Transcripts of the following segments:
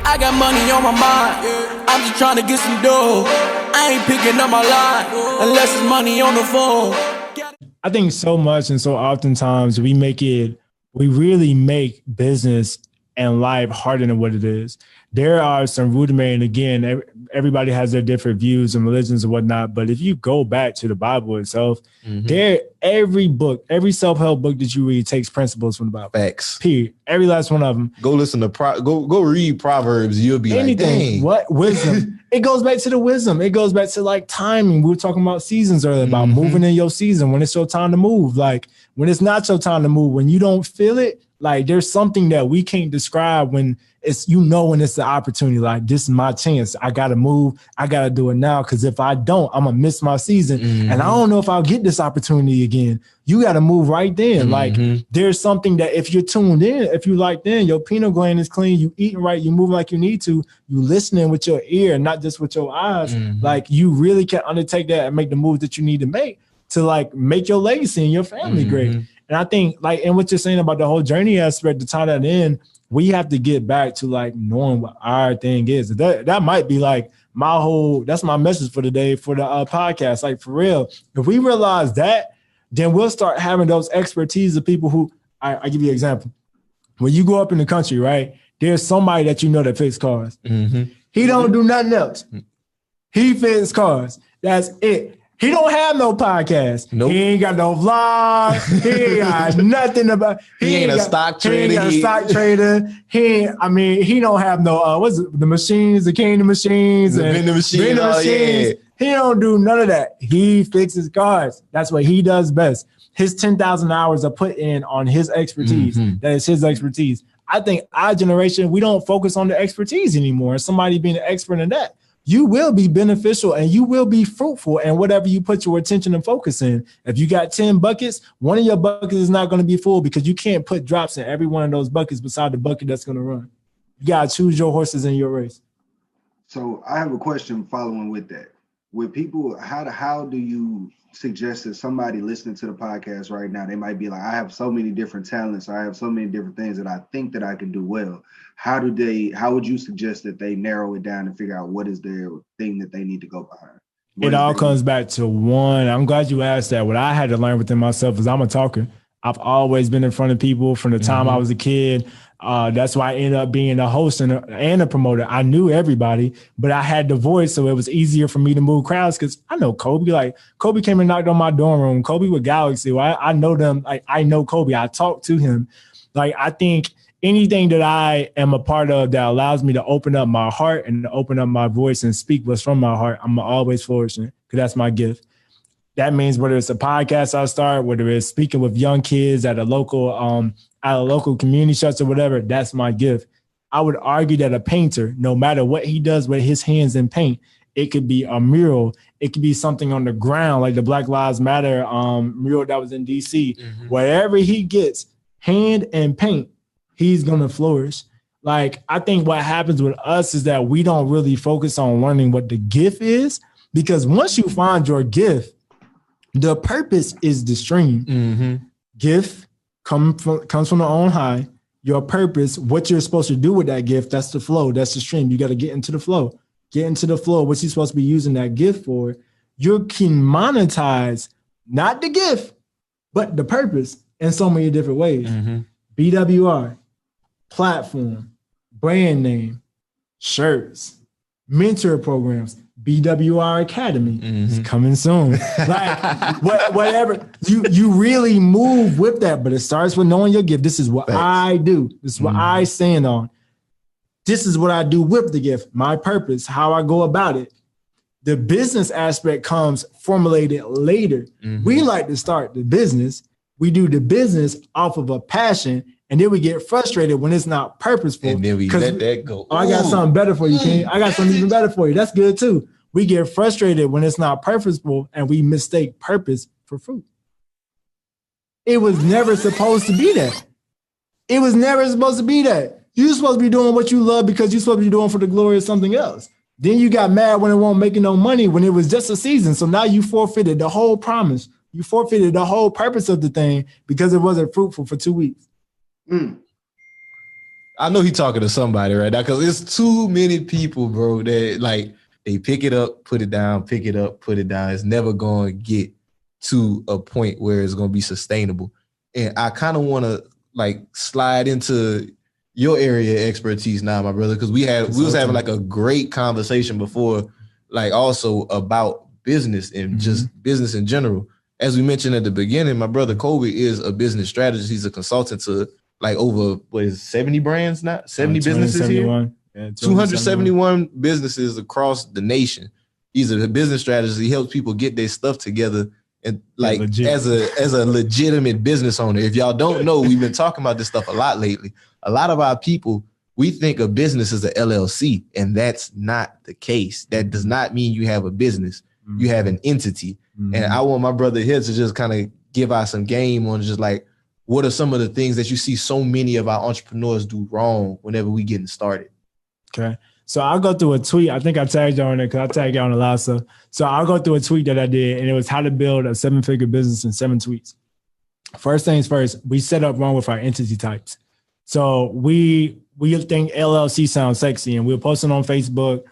I got money on my mind. I'm just trying to get some dough. I ain't picking up my line unless it's money on the phone. I think so much and so oftentimes we really make business and life harder than what it is. There are some rudimentary, and again, everybody has their different views and religions and whatnot. But if you go back to the Bible itself, every self-help book that you read takes principles from the Bible. Facts. Period. Every last one of them. Go listen to go read Proverbs. You'll be anything. Like, dang. What wisdom? It goes back to the wisdom. It goes back to like timing. We were talking about seasons earlier, about moving in your season when it's your time to move. Like when it's not your time to move, when you don't feel it. Like there's something that we can't describe when it's, when it's the opportunity, like this is my chance. I got to move. I got to do it now. Cause if I don't, I'm gonna miss my season and I don't know if I'll get this opportunity again. You got to move right then. Like there's something that if you're tuned in, if you like then your pineal gland is clean, you eating right, you moving like you need to, you listening with your ear, not just with your eyes. Like you really can undertake that and make the moves that you need to make to like make your legacy and your family great. And I think like, and what you're saying about the whole journey aspect, to tie that in, we have to get back to like knowing what our thing is. That might be like that's my message for today for the podcast. Like for real, if we realize that, then we'll start having those expertise of people who, I give you an example. When you go up in the country, right, there's somebody that you know that fixes cars. He don't do nothing else. He fixes cars. That's it. He don't have no podcast. Nope. He ain't got no vlog. He ain't got nothing about. He ain't a stock trader. He ain't got a stock trader. He don't have no. What's it? The machines, the candy machines, the vending machines. Yeah. He don't do none of that. He fixes cars. That's what he does best. His 10,000 hours are put in on his expertise. That is his expertise. I think our generation, we don't focus on the expertise anymore. Somebody being an expert in that. You will be beneficial and you will be fruitful in whatever you put your attention and focus in. If you got 10 buckets, one of your buckets is not going to be full because you can't put drops in every one of those buckets beside the bucket that's going to run. You got to choose your horses in your race. So I have a question following with that. With people, how do you suggest that somebody listening to the podcast right now, they might be like, I have so many different talents. I have so many different things that I think that I can do well. How would you suggest that they narrow it down and figure out what is their thing that they need to go behind? It all comes back to one. I'm glad you asked that. What I had to learn within myself is I'm a talker. I've always been in front of people from the time I was a kid. That's why I ended up being a host and a promoter. I knew everybody, but I had the voice, so it was easier for me to move crowds because I know Colby. Like Colby came and knocked on my dorm room. Colby with Galaxy. Well, I know them. Like I know Colby. I talked to him. Like I think anything that I am a part of that allows me to open up my heart and to open up my voice and speak what's from my heart, I'm always flourishing because that's my gift. That means whether it's a podcast I start, whether it's speaking with young kids at a local community shelter, whatever, that's my gift. I would argue that a painter, no matter what he does with his hands in paint, it could be a mural, it could be something on the ground like the Black Lives Matter mural that was in DC. Wherever he gets hand and paint, he's going to flourish. Like, I think what happens with us is that we don't really focus on learning what the gift is, because once you find your gift, the purpose is the stream. Gift comes from the on high. Your purpose, what you're supposed to do with that gift, that's the flow. That's the stream. You got to get into the flow. Get into the flow. What you're supposed to be using that gift for. You can monetize not the gift, but the purpose in so many different ways. BWR, platform, brand name, shirts, mentor programs, BWR Academy is coming soon. Like whatever, you really move with that, but it starts with knowing your gift. This is what I do. This is what I stand on. This is what I do with the gift, my purpose, how I go about it. The business aspect comes formulated later. We like to start the business. We do the business off of a passion, and then we get frustrated when it's not purposeful. And then we let that go. Oh, I got something better for you, King. I got something even better for you. That's good too. We get frustrated when it's not purposeful, and we mistake purpose for fruit. It was never supposed to be that. It was never supposed to be that. You're supposed to be doing what you love because you're supposed to be doing for the glory of something else. Then you got mad when it won't make no money, when it was just a season. So now you forfeited the whole promise. You forfeited the whole purpose of the thing because it wasn't fruitful for 2 weeks. I know he talking to somebody right now because it's too many people, bro, that like they pick it up, put it down, pick it up, put it down. It's never going to get to a point where it's going to be sustainable. And I kind of want to like slide into your area of expertise now, my brother, because we was having like a great conversation before, like also about business and just business in general. As we mentioned at the beginning, my brother Colby is a business strategist. He's a consultant to like over 70 brands now, 70 businesses here. Yeah, 271 businesses across the nation. He's a business strategist. He helps people get their stuff together and like as a legitimate business owner. If y'all don't know, we've been talking about this stuff a lot lately. A lot of our people, we think a business is a LLC, and that's not the case. That does not mean you have a business. You have an entity. And I want my brother here to just kind of give out some game on just like, what are some of the things that you see so many of our entrepreneurs do wrong whenever we getting started? Okay. So I'll go through a tweet. I think I tagged y'all on it because I tagged y'all on a lot of stuff. So I'll go through a tweet that I did, and it was how to build a 7-figure business in 7 tweets. First things first, we set up wrong with our entity types. So we think LLC sounds sexy, and we're posting on Facebook,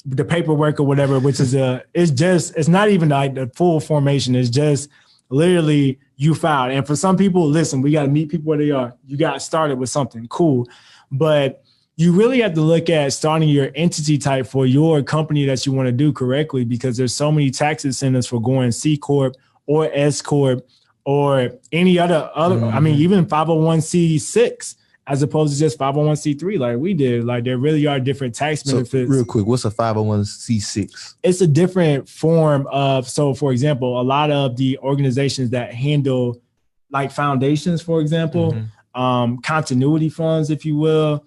the paperwork or whatever, which is it's not even like the full formation. It's just literally you filed. And for some people, listen, we got to meet people where they are. You got started with something cool, but you really have to look at starting your entity type for your company that you want to do correctly, because there's so many tax incentives for going C Corp or S Corp or any other. I mean, even 501c6 as opposed to just 501c3 like we did. Like there really are different tax benefits. So real quick, what's a 501c6? It's a different form of, so for example, a lot of the organizations that handle like foundations, for example, continuity funds, if you will,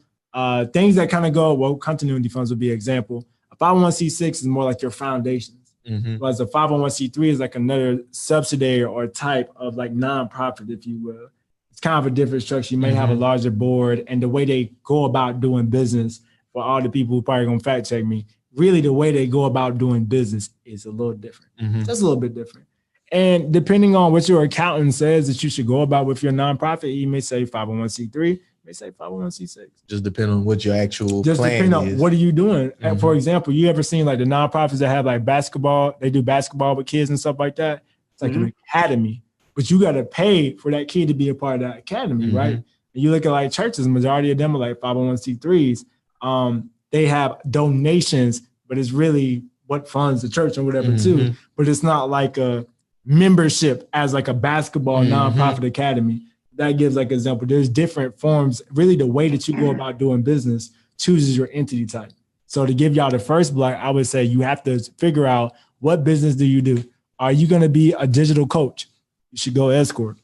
things that kind of go, well, continuity funds would be an example. A 501c6 is more like your foundations. Whereas a 501c3 is like another subsidiary or type of like nonprofit, if you will. It's kind of a different structure. You may have a larger board, and the way they go about doing business, for all the people who probably gonna fact check me, really the way they go about doing business is a little different. Just a little bit different. And depending on what your accountant says that you should go about with your nonprofit, he may say 501c3, may say 501c6. Just depending on what your actual just plan depending on is. what are you doing. And for example, you ever seen like the nonprofits that have like basketball, they do basketball with kids and stuff like that? It's like an academy. But you got to pay for that kid to be a part of that academy, right? And you look at like churches, the majority of them are like 501c3s. They have donations, but it's really what funds the church or whatever too. But it's not like a membership as like a basketball nonprofit academy. That gives like an example. There's different forms. Really the way that you go about doing business chooses your entity type. So to give y'all the first block, I would say you have to figure out what business do you do? Are you going to be a digital coach? You should go S Corp.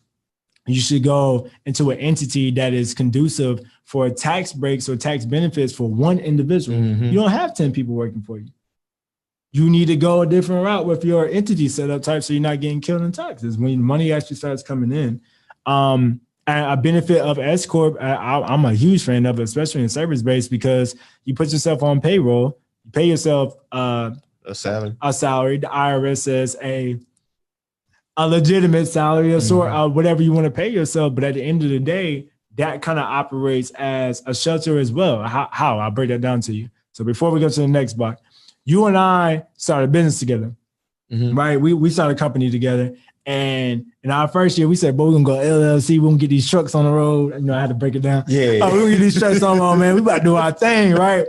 You should go into an entity that is conducive for tax breaks or tax benefits for one individual. You don't have 10 people working for you. You need to go a different route with your entity setup type so you're not getting killed in taxes when money actually starts coming in. And a benefit of S Corp, I'm a huge fan of it, especially in service-based, because you put yourself on payroll, you pay yourself a salary. The IRS says a legitimate salary, a sort of whatever you want to pay yourself. But at the end of the day, that kind of operates as a shelter as well. How? I'll break that down to you. So before we go to the next block, you and I started a business together, right? We started a company together. And in our first year, we said, "Boy, we're gonna go LLC. We're gonna get these trucks on the road." You know, I had to break it down. We're gonna get these trucks on the road, man. We about to do our thing, right?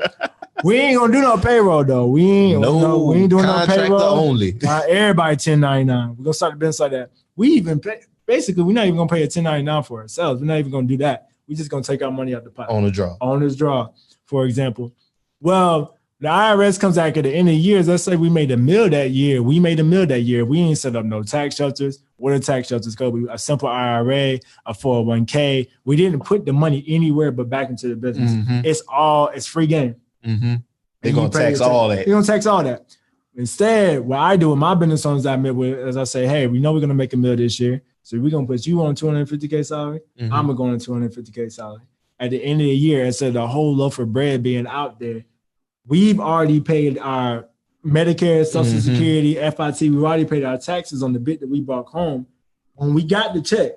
We ain't gonna do no payroll though. We ain't doing no payroll. Only. Everybody 1099. We're gonna start a business like that. We even basically we're not even gonna pay a 1099 for ourselves. We're not even gonna do that. We're just gonna take our money out the pot. Owner's draw, for example. Well, the IRS comes out at the end of the year. Let's say we made $1 million that year. We ain't set up no tax shelters. What are tax shelters, Colby? A simple IRA, a 401k. We didn't put the money anywhere but back into the business. It's free game. They're gonna tax all that. They're gonna tax all that. Instead, what I do with my business owners I met with is I say, hey, we know we're gonna make $1 million this year. So we're gonna put you on $250K salary. I'm gonna go on $250K salary. At the end of the year, instead of the whole loaf of bread being out there, we've already paid our Medicare, Social Security, FIT. We've already paid our taxes on the bit that we brought home. When we got the check,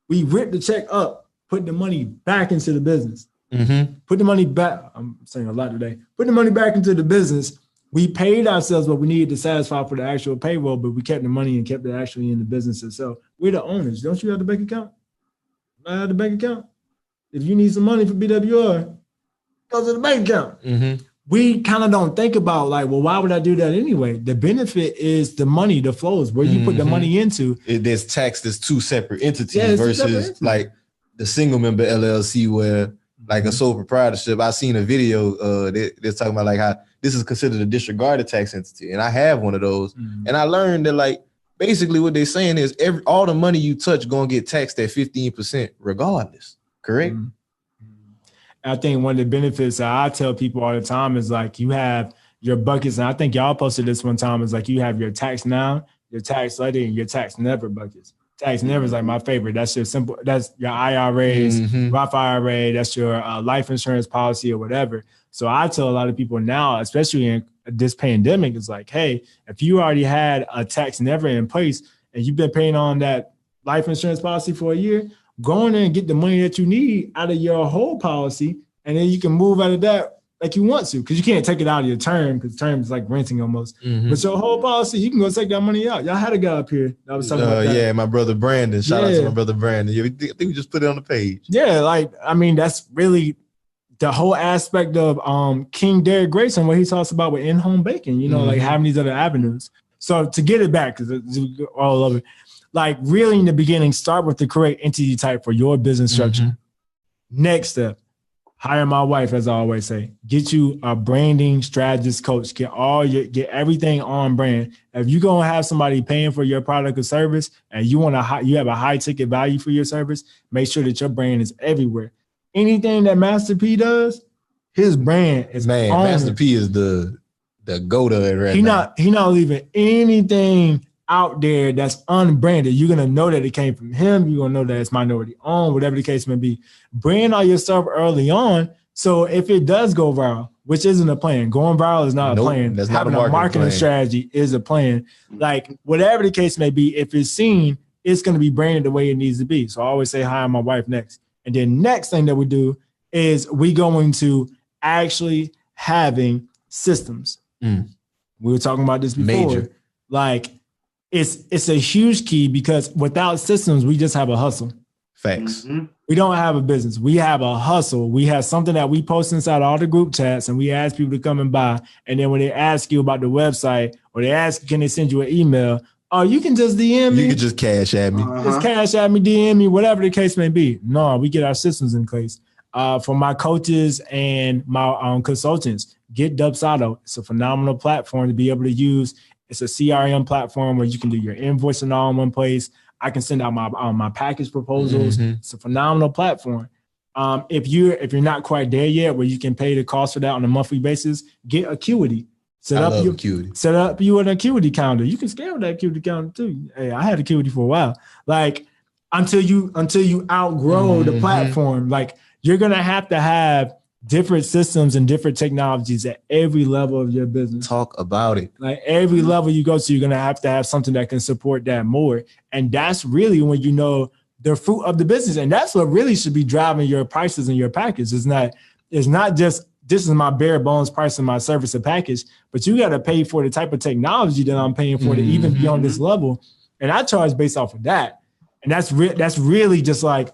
we ripped the check up, put the money back into the business. Put the money back. I'm saying a lot today. Put the money back into the business. We paid ourselves what we needed to satisfy for the actual payroll, but we kept the money and kept it actually in the business itself. We're the owners. Don't you have the bank account? I have the bank account. If you need some money for BWR, go to the bank account. We kind of don't think about like, well, why would I do that anyway? The benefit is the money, the flows, where you put the money into. There's taxed as two separate entities versus like the single member LLC where like a sole proprietorship. I seen a video they're talking about like how this is considered a disregarded tax entity. And I have one of those. And I learned that like basically what they're saying is all the money you touch gonna get taxed at 15% regardless. Correct? I think one of the benefits that I tell people all the time is like you have your buckets, and I think y'all posted this one time, is like you have your tax now, your tax later, and your tax never buckets. Tax never is like my favorite. That's your IRAs, Roth IRA, that's your life insurance policy or whatever. So I tell a lot of people now, especially in this pandemic, it's like, hey, if you already had a tax never in place and you've been paying on that life insurance policy for a year, go in there and get the money that you need out of your whole policy, and then you can move out of that like you want to, because you can't take it out of your term, because term is like renting almost. But your whole policy, you can go take that money out. Y'all had a guy up here that was talking about that. Yeah, my brother Brandon. Shout out to my brother Brandon. Yeah, I think we just put it on the page. Yeah, like, I mean, that's really the whole aspect of King Derek Grayson, what he talks about with in-home baking, you know, like having these other avenues. So to get it back, because it's all over, like really in the beginning, start with the correct entity type for your business structure. Next step, hire my wife, as I always say. Get you a branding strategist coach. Get everything on brand. If you're gonna have somebody paying for your product or service, and you have a high ticket value for your service, make sure that your brand is everywhere. Anything that Master P does, his brand is Master P is the go-to right now. He not leaving anything out there that's unbranded. You're gonna know that it came from him. You're gonna know that it's minority owned, whatever the case may be. Brand all your stuff early on, so if it does go viral, which isn't a plan, going viral is not a plan. That's having not a marketing strategy is a plan. Like whatever the case may be, if it's seen, it's gonna be branded the way it needs to be. So I always say hire my wife next. And then next thing that we do is we go into actually having systems. We were talking about this before. Major. Like it's a huge key, because without systems, we just have a hustle. Facts. We don't have a business. We have a hustle. We have something that we post inside all the group chats, and we ask people to come and buy. And then when they ask you about the website, or they ask, can they send you an email? Oh, you can just DM me. You can just cash at me. Just cash at me, DM me, whatever the case may be. No, we get our systems in place. For my coaches and my consultants, get Dubsado. It's a phenomenal platform to be able to use. It's a CRM platform where you can do your invoicing all in one place. I can send out my package proposals. It's a phenomenal platform. If you're not quite there yet, where you can pay the cost for that on a monthly basis, get Acuity. Set up you an Acuity calendar. You can scale that Acuity calendar too. Hey, I had Acuity for a while. Like until you outgrow the platform, like you're gonna have to have different systems and different technologies at every level of your business. Talk about it. Like every level you go to, you're gonna have to have something that can support that more. And that's really when you know the fruit of the business. And that's what really should be driving your prices and your package. It's not just this is my bare bones price of my service or package, but you got to pay for the type of technology that I'm paying for to even be on this level. And I charge based off of that. And that's really just like,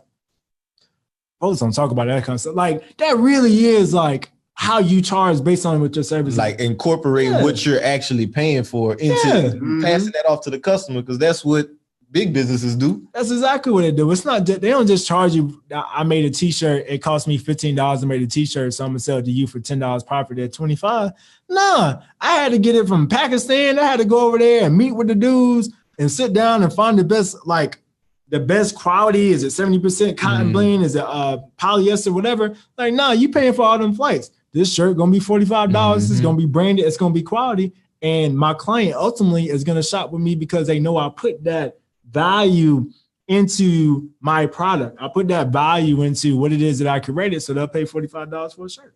folks don't talk about that kind of stuff. Like that really is like how you charge based on what your service like is. Incorporate what you're actually paying for into passing that off to the customer, because that's what big businesses do. That's exactly what they do. It's not, they don't just charge you. I made a t-shirt. It cost me $15. I made a t-shirt. So I'm gonna sell it to you for $10 profit at $25. Nah, I had to get it from Pakistan. I had to go over there and meet with the dudes and sit down and find the best quality. Is it 70% cotton blend? Is it polyester, whatever? Like, nah, you paying for all them flights. This shirt gonna be $45. It's gonna be branded. It's gonna be quality. And my client ultimately is gonna shop with me because they know I put that value into my product. I put that value into what it is that I created, so they'll pay $45 for a shirt.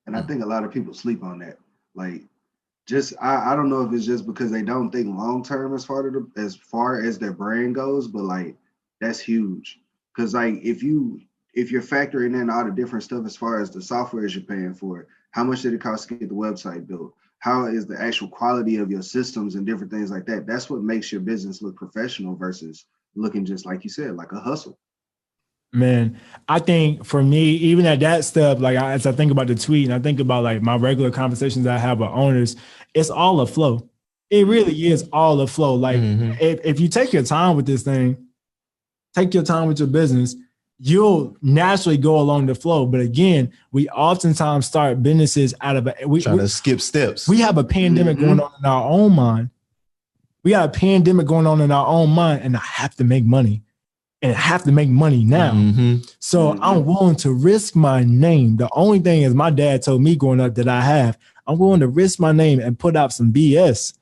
And I think a lot of people sleep on that. Like, just I don't know if it's just because they don't think long term as far as their brand goes, but like that's huge. Because like if you if you're factoring in all the different stuff as far as the software you're paying for, how much did it cost to get the website built? How is the actual quality of your systems and different things like that? That's what makes your business look professional versus looking just like you said, like a hustle. Man, I think for me, even at that step, like as I think about the tweet and I think about like my regular conversations I have with owners, it's all a flow. It really is all a flow. Like if you take your time with this thing, take your time with your business, you'll naturally go along the flow. But again, we oftentimes start businesses out of trying to skip steps. We have a pandemic going on in our own mind. We got a pandemic going on in our own mind, and I have to make money. And I have to make money now. So I'm willing to risk my name. The only thing is my dad told me growing up that I'm willing to risk my name and put out some BS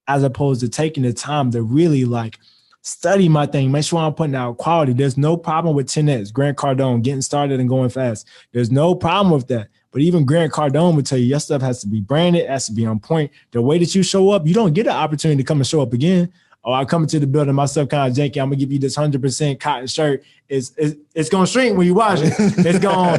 as opposed to taking the time to really like study my thing, make sure I'm putting out quality. There's no problem with 10X, Grant Cardone, getting started and going fast. There's no problem with that. But even Grant Cardone would tell you your stuff has to be branded, has to be on point. The way that you show up, you don't get an opportunity to come and show up again. Oh, I come into the building, my stuff kind of janky. I'm gonna give you this 100% cotton shirt. It's gonna shrink when you wash it. It's gonna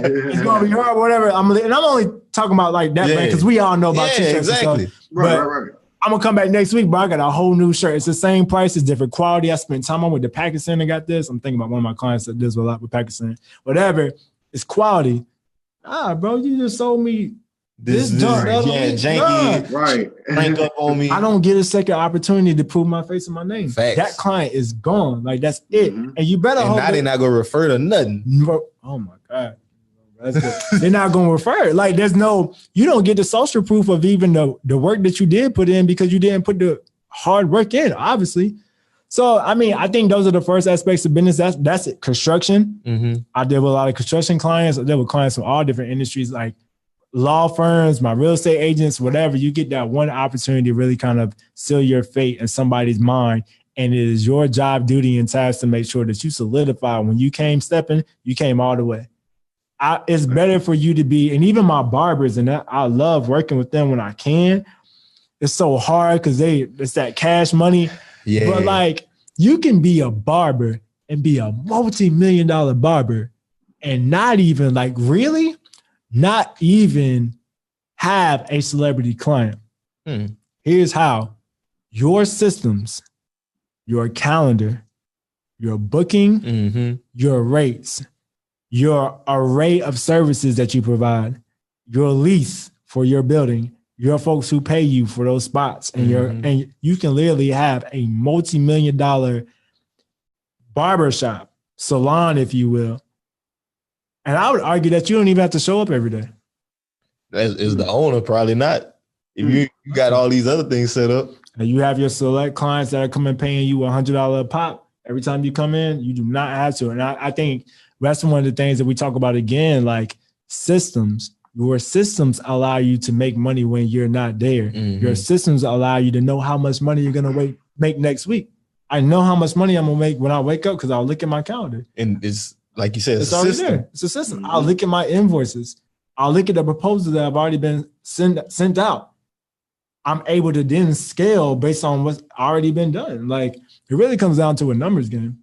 be hard, whatever. I'm only talking about like that, because we all know about t-shirts. Exactly. And stuff. Right. I'm gonna come back next week, but I got a whole new shirt. It's the same price, it's different quality. I spent time on with the Pakistan and got this. I'm thinking about one of my clients that does a lot with Pakistan. Whatever, it's quality. Bro, you just sold me this janky, right? Rank up on me. I don't get a second opportunity to prove my face and my name. Facts. That client is gone. Like that's it. And you better hope now they're not gonna refer to nothing. Oh my God. They're not gonna refer. Like you don't get the social proof of even the work that you did put in because you didn't put the hard work in, obviously. So I mean, I think those are the first aspects of business. That's it. Construction. I deal with a lot of construction clients. I deal with clients from all different industries, like law firms, my real estate agents, whatever. You get that one opportunity to really kind of seal your fate in somebody's mind. And it is your job, duty, and task to make sure that you solidify. When you came stepping, you came all the way. It's better for you to be, and even my barbers, and I love working with them when I can. It's so hard because it's that cash money. Yeah. But like you can be a barber and be a multi-million-dollar barber and not even not even have a celebrity client. Here's how. Your systems, your calendar, your booking, your rates, your array of services that you provide, your lease for your building, your folks who pay you for those spots, and you can literally have a multi-million-dollar barbershop, salon, if you will. And I would argue that you don't even have to show up every day. Is the owner probably not. If you got all these other things set up. And you have your select clients that are coming paying you $100 a pop every time you come in, you do not have to. And I think that's one of the things that we talk about again, like systems. Your systems allow you to make money when you're not there. Your systems allow you to know how much money you're going to make next week. I know how much money I'm going to make when I wake up because I'll look at my calendar. And it's like you said, it's already there. It's a system. I'll look at my invoices. I'll look at the proposals that have already been sent out. I'm able to then scale based on what's already been done. Like it really comes down to a numbers game.